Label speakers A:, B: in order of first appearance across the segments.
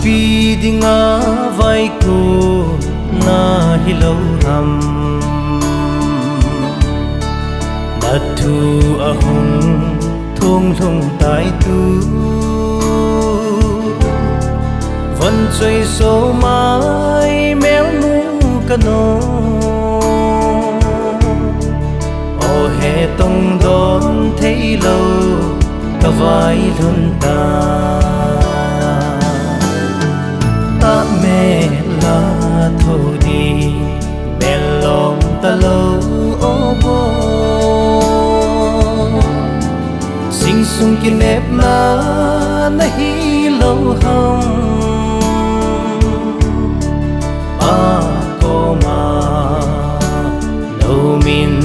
A: Pi dinga vai ku na hilo ram na tu ahun thung lung tai tu vẫn chơi số mai méo mu cano ô hè tông đón thấy lâu ta vai luôn ta mẹ la thô đi mẹ lòng ta lâu ô bố sinh sung kia nếp na hi lâu hông ba cô mà lâu min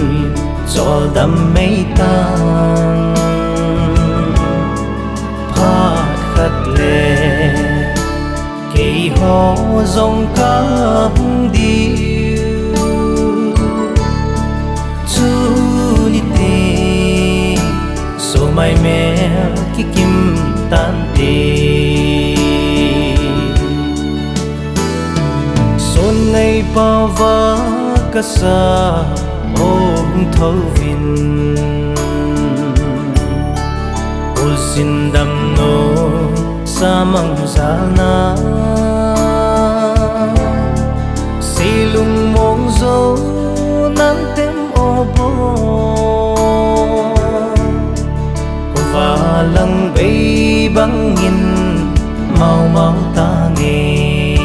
A: cho đam mây tan pha khát lệ kỳ ho dòng cá điêu chú đi tê số mai mẹ khi kim tan tê số ngày bao vã cả xa ôm thâu vin ôi xin đam nô sa mang sa na silung mong dấu nan tem ô bố và lăng bay băng nhìn mau mau ta nghe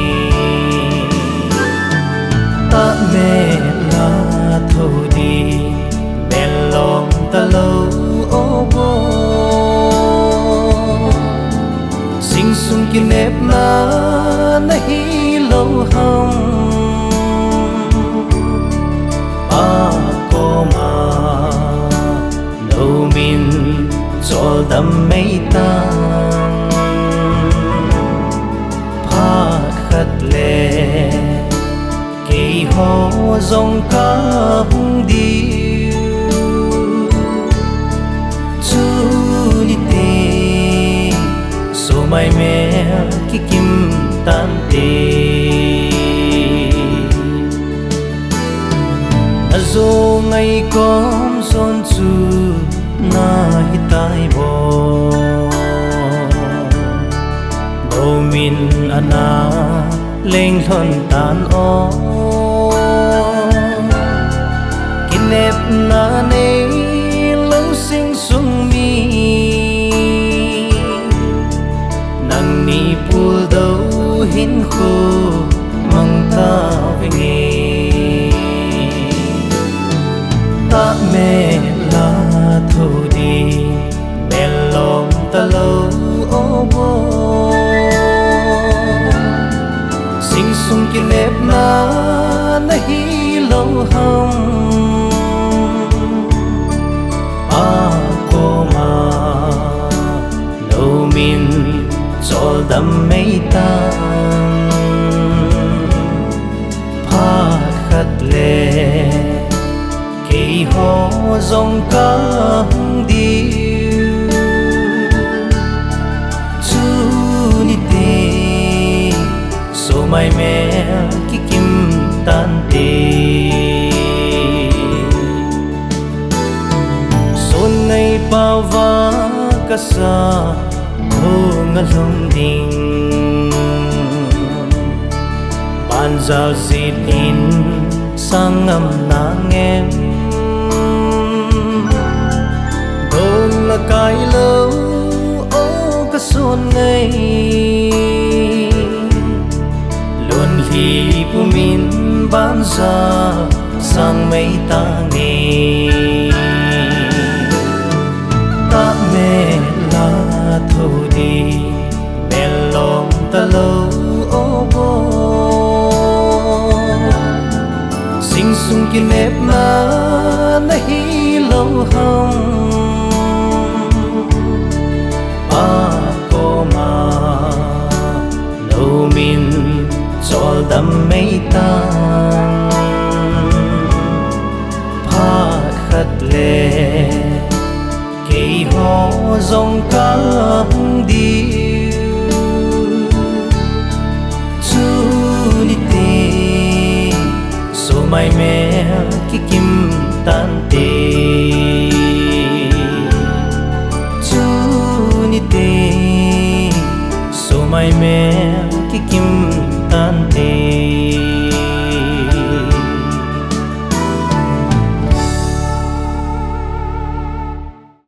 A: ta mẹ la thâu đi mẹ lòng ta lâu ô bố sinh sung kia nếp na hi lâu hông ba cô mà lâu min cho đam mây tan pha khát lệ kỳ ho dòng cá điêu chú đi tê số mai mẹ khi kim tan tê dù ngày con son chu na hi tai bo đồ min ana lên thon tan o kinep na ne lâu sinh sung mi nang ni pul đâu hin khô mang ta về nghe ta mẹ la thâu đi mẹ lòng ta lâu ô bố sinh sung kia nếp na hi lâu hông ba cô mà lâu min cho đam mây tan pha khát lệ kỳ ho dòng cá điêu chú đi tê số mai mẹ khi kim tan tê số ngày bao vã cả xa ô ngã lòng đình ban giao dịt in sang ngầm na nghe đồn là cái lâu ô cả xuân ngày luôn hi của mình ban ra sang mấy ta nghe ta mẹ la thâu đi mẹ lòng ta lâu sung ki nep na na hi lo hong a ko ma lo min chol dam mei ta pha khat le ke ho zong ka đi chu ni te so mai me ki kim tan te chu ni te so mai me ki kim tan te